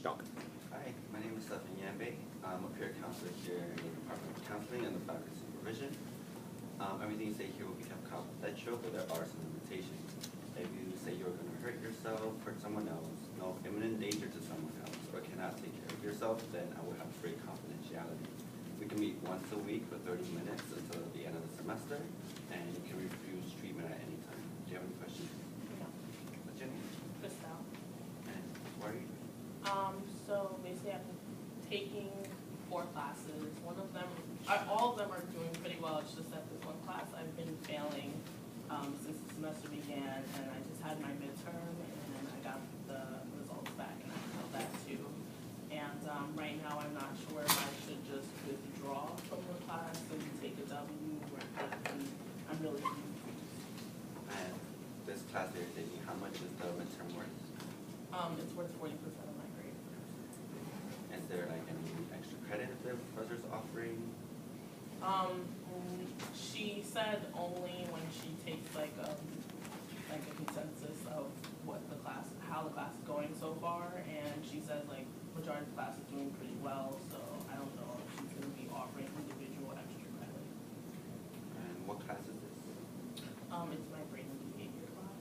talk. Hi, my name is Stephan. I'm a peer counselor here in the Department of Counseling and the Faculty Supervision. Everything you say here will be kept confidential, but there are some limitations. If you say you're going to hurt yourself, hurt someone else, no imminent danger to someone else, or cannot take care of yourself, then I will have great confidentiality. We can meet once a week for 30 minutes until the end of the semester, and you can refuse treatment at any time. Do you have any questions? No. What's your name? Crystal. And where are you? So basically I'm taking 4 classes. One of them, all of them are doing pretty well. It's just that this one class I've been failing since the semester began, and I just had my midterm, and I got the results back, and I failed that too. And right now I'm not sure if I should just withdraw from the class and take a W, or I'm really confused. And this class that you're taking, how much is the midterm worth? It's worth 40% of my grade. Is there like any extra credit if the professor's offering? She said only when she takes like a consensus of what the class, how the class is going so far, and she says like majority of the class is doing pretty well, so I don't know if she's going to be offering individual extra credit. And what class is this? It's my brain and behavior class.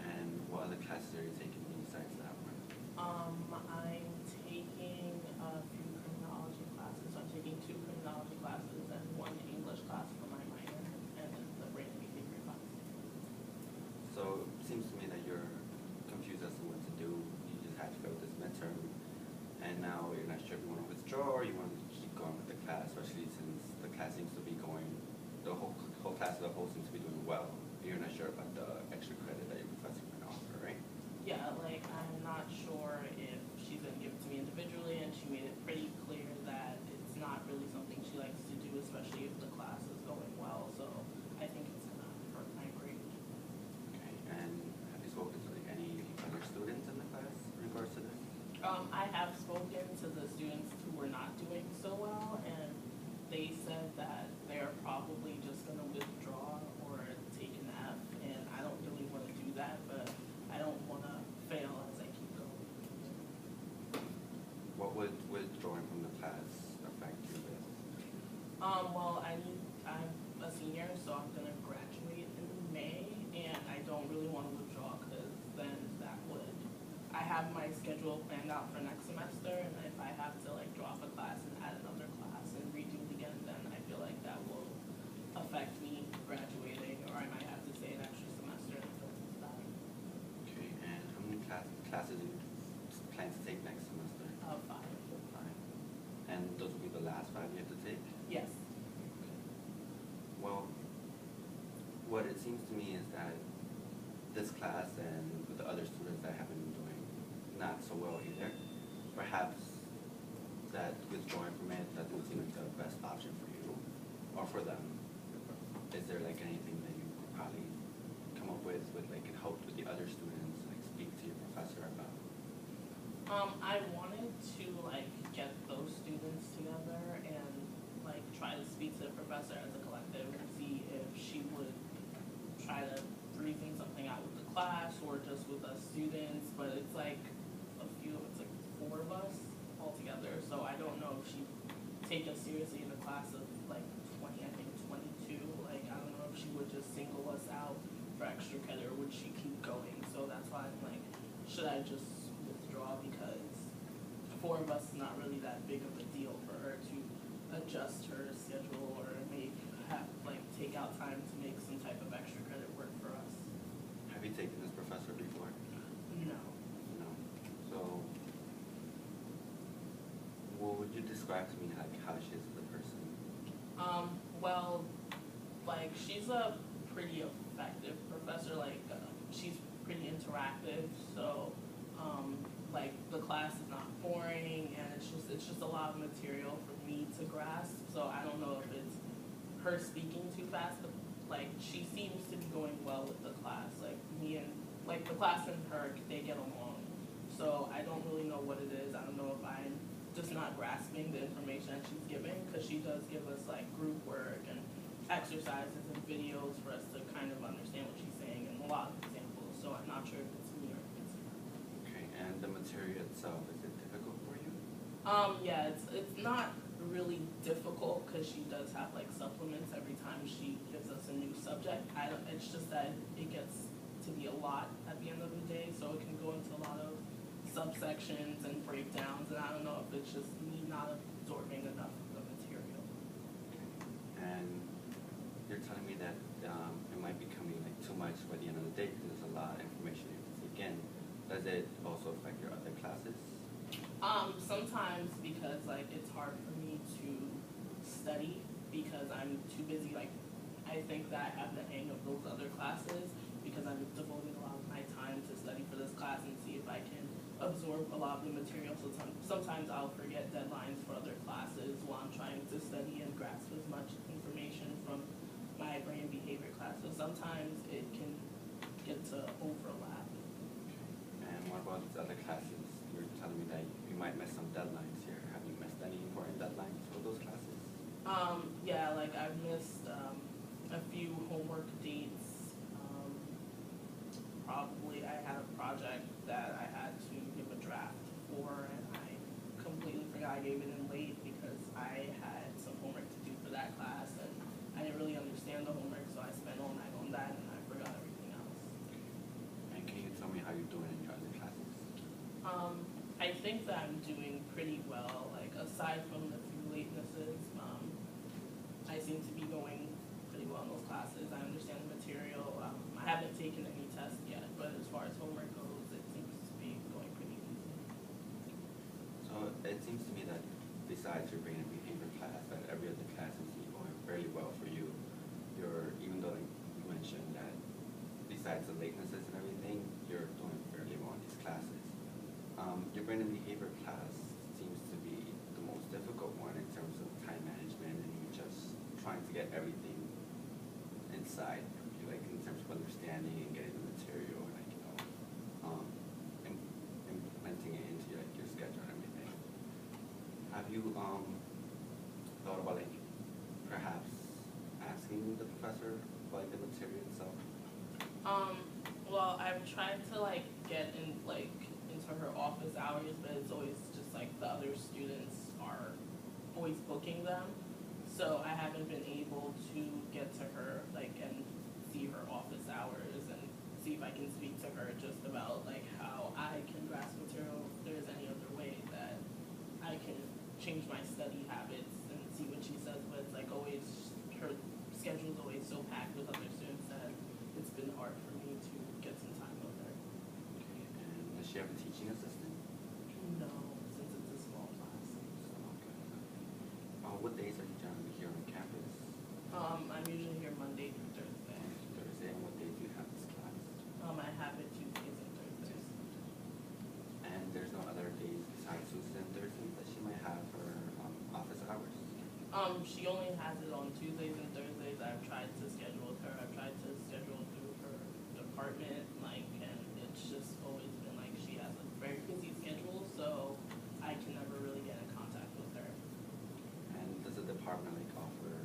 And what other classes are you taking besides that one? I'm taking a few criminology classes. So I'm taking 2 criminology classes and 1 English class for my minor, and then the brain and behavior class. So it seems to me that you're confused as to what to do. You just had to go this midterm, and now you're not sure if you want to withdraw or you want to keep going with the class, especially since the class seems to be going, the whole class as a whole seems to be doing well. You're not sure about the extra credit that your professor can offer, right? Yeah, like I'm not sure if she's gonna give it to me individually, and she made it pretty clear that it's not really something she likes to do, especially if the class is going well. So I think it's gonna hurt my grade. Okay, and have you spoken to like any other students in the class in regards to this? I have spoken to the students who were not doing so well, and they said that they're probably just gonna withdraw or take an F, and I don't really want to do that, but I don't want to fail as I keep going. What would withdrawing from the class affect you with? Well, I'm a senior, so I'm gonna graduate in May, and I don't really want to withdraw because then that would, I have my schedule planned out for next semester, and if I have to like drop a class and add another class and redo it again, then I feel like that will affect me graduating, or I might have to stay an extra semester until that. Okay, and how many classes do you plan to take next semester? 5. 5. And those will be the last 5 you have to take? Yes. Well, what it seems to me is that this class and with the other students that haven't been doing not so well either, perhaps that withdrawing from it doesn't seem like the best option for you or for them. Is there like anything that you could probably come up with like can help with the other students, like speak to your professor about? I wanted to like get those students together and like try to speak to the professor as a collective and see if she would try to reason something out with the class or just with us students, but it's like it's like 4 of us all together, so I don't know if she'd take us seriously in a class of like 20, I think 22, like I don't know if she would just single us out for extra credit or would she keep going, so that's why I'm like, should I just withdraw because 4 of us is not really that big of a deal for her to adjust her schedule or take out time to make some type of extra credit work for us. Have you taken this professor before? No. No. So, what would you describe to me like how she is as a person? Well, like she's a pretty effective professor. Like she's pretty interactive. So, like the class is not boring, and it's just a lot of material for me to grasp. So I don't know if it's her speaking too fast, but like she seems to be going well with the class. Like me and like the class and her, they get along. So I don't really know what it is. I don't know if I'm just not grasping the information that she's giving, because she does give us like group work and exercises and videos for us to kind of understand what she's saying and a lot of examples. So I'm not sure if it's me or if it's her. Okay, and the material itself, is it difficult for you? Yeah, it's not really difficult because she does have like supplements every time she gives us a new subject. It's just that it gets to be a lot at the end of the day, so it can go into a lot of subsections and breakdowns, and I don't know if it's just me not absorbing enough of the material. And you're telling me that it might be becoming like too much by the end of the day because there's a lot of information you have to take in. Does it also affect your other classes? Sometimes because like it's hard for me to study because I'm too busy. Like I think that I have the hang of those other classes because I'm devoting a lot of my time to study for this class and see if I can absorb a lot of the material. So sometimes I'll forget deadlines for other classes while I'm trying to study and grasp as much information from my brain behavior class. So sometimes it can get to overlap. And what about these other classes? You're telling me that you might miss some deadlines here. Have you missed any important deadlines for those classes? Yeah, like I've missed a few homework dates. Probably I had a project that I had to give a draft for, and I completely forgot I gave it in late because I had some homework to do for that class, and I didn't really understand the homework, so I spent all night on that, and I forgot everything else. And can you tell me how you're doing in your other classes? I think that I'm doing pretty well. Like aside from the few latenesses, I seem to be going pretty well in those classes. I understand the material. I haven't taken any tests yet, but as far as homework goes, it seems to be going pretty easy. So it seems to me that besides your brain and behavior class, that every other class seems to be going fairly well for you. Even though like you mentioned that besides the latenesses and everything, you're doing fairly well in these classes. Your brain and behavior class seems to be the most difficult one in terms of time management, and you just trying to get everything inside, like in terms of understanding and getting the material, like implementing it into like your schedule and everything. Have you thought about like perhaps asking the professor about the material itself? Well, I've tried to like get in like into her office hours, but it's always just like the other students are always booking them. So I haven't been able to get to her like and see her office hours and see if I can speak to her just about like how I can grasp material, if there's any other way that I can change my study habits and see what she says. But it's like always her schedule's always so packed with other students that it's been hard for me to get some time with her. Okay, and does she have a teaching assistant? No, since it's a small class. Okay. What days are you generally here on campus? I'm usually here Monday through Thursday. Thursday, and what day do you have this class? I have it Tuesdays and Thursdays. And there's no other days besides Tuesdays and Thursdays that she might have her office hours? She only has it on Tuesdays and Thursdays. I've tried to schedule with her. I've tried to schedule through her department, and it's just always been like she has a very busy schedule, so I can never really get in contact with her. And does the department like offer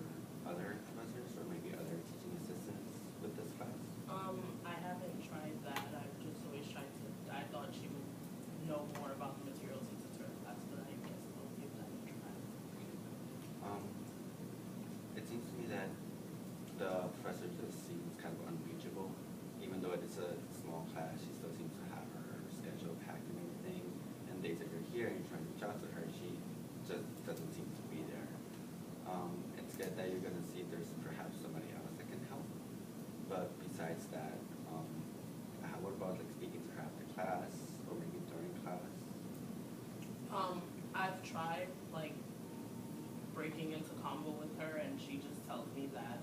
other professors or maybe other teaching assistants with this class? I haven't tried that. I've just always tried to. I thought she would know more about the material since it's her class, but I guess I'll give that a try. It seems to me that the professor just seems kind of unreachable. Even though it's a small class, she still seems to have her schedule packed and everything. And days that you're here and you're trying to reach out to her, she just doesn't seem to be there. Instead that you're gonna see if there's perhaps somebody else that can help. But besides that, what about like speaking to her after class or maybe during class? I've tried like breaking into combo with her, and she just tells me that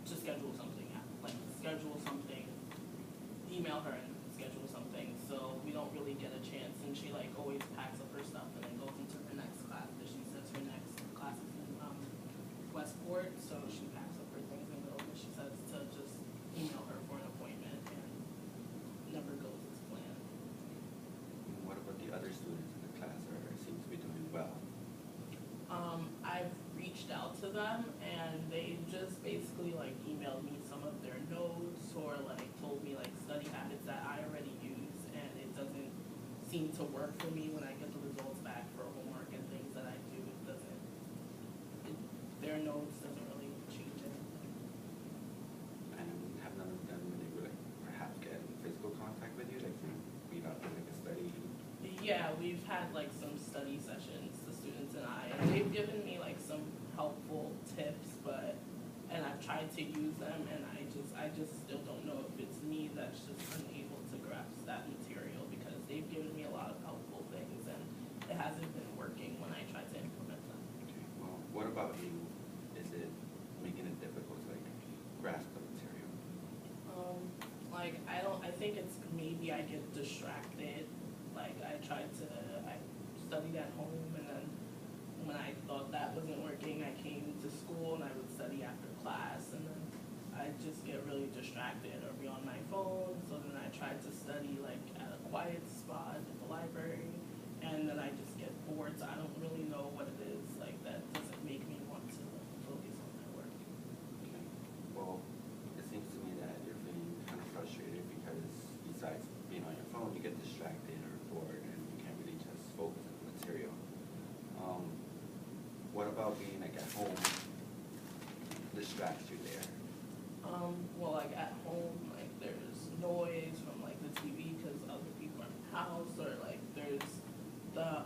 to schedule something, email her and schedule something. So we don't really get a chance, and she like always packs up her stuff and then goes into her next class. Because she says her next class is in Westport, so she packs up her things and goes. And she says to just email her for an appointment, and never goes as planned. What about the other students in the class or seem to be doing well? I've reached out to them, and they just basically like emailed me some of their notes or like told me like study habits that I already use, and it doesn't seem to work for me when I get the results back for homework and things that I do. It doesn't, their notes doesn't really change anything. And have none of them been able to like, perhaps get in physical contact with you, like we've out like a study? Yeah, we've had like some study sessions, the students and I, and they've given me like some helpful tips, and I've tried to use them, and I just still don't know if it's me that's just unable to grasp that material, because they've given me a lot of helpful things, and it hasn't been working when I try to implement them. Okay, well, what about you? Is it making it difficult to like grasp the material? Like I think it's maybe I get distracted. Like I studied at home, and then when I thought that wasn't working, I came to school and I would study after class, and then I just get really distracted or be on my phone. So then I tried to study like at a quiet spot at the library, and then I just get bored. So I don't really know what it is like that doesn't make me want to focus on my work. Okay, well, it seems to me that you're feeling kind of frustrated because besides being on your phone, you get distracted or bored and you can't really just focus on the material. What about being like at home distracts you there? Well, like at home, like there's noise from like the TV because other people are in the house, or like there's the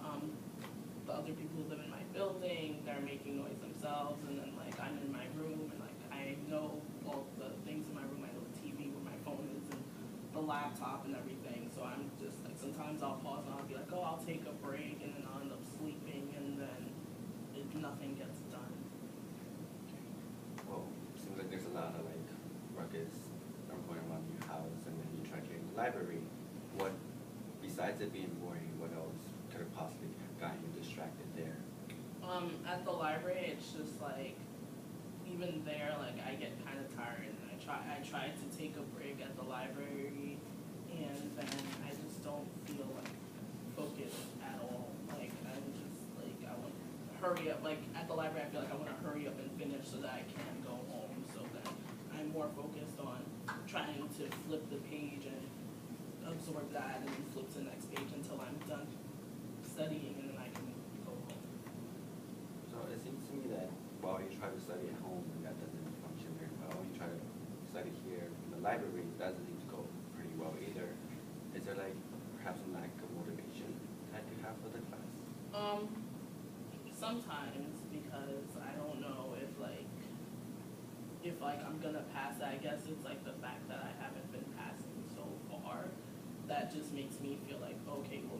other people who live in my building, they're making noise themselves, and then like I'm in my room and like I know all the things in my room. I know the TV, where my phone is, and the laptop and everything. So I'm just like, sometimes I'll pause and I'll be like, oh, I'll take a break, and then I'll end up sleeping, and then nothing gets done. Well, seems like there's a lot of like ruckus going around your house, and then you try to get in the library. What, besides it being boring, what else could have possibly gotten you distracted there? At the library, it's just like, even there, like I get kind of tired, and I try to take a break at the library, and then I just don't feel like focused at all. Like I'm just like, I want to hurry up. Like at the library, I feel like I want to hurry up and finish so that I can go home. So then I'm more focused on trying to flip the page and absorb that, and then flip to the next page until I'm done studying, and then I can go home. So it seems to me that while you try to study at home, and that doesn't function very well, you try to study here in the library, that doesn't seem to go pretty well either. Is there like perhaps a lack of motivation that you have for the class? Sometimes, because I don't know if I'm gonna pass it. I guess it's like the fact that I haven't been passing so far that just makes me feel like, okay, well,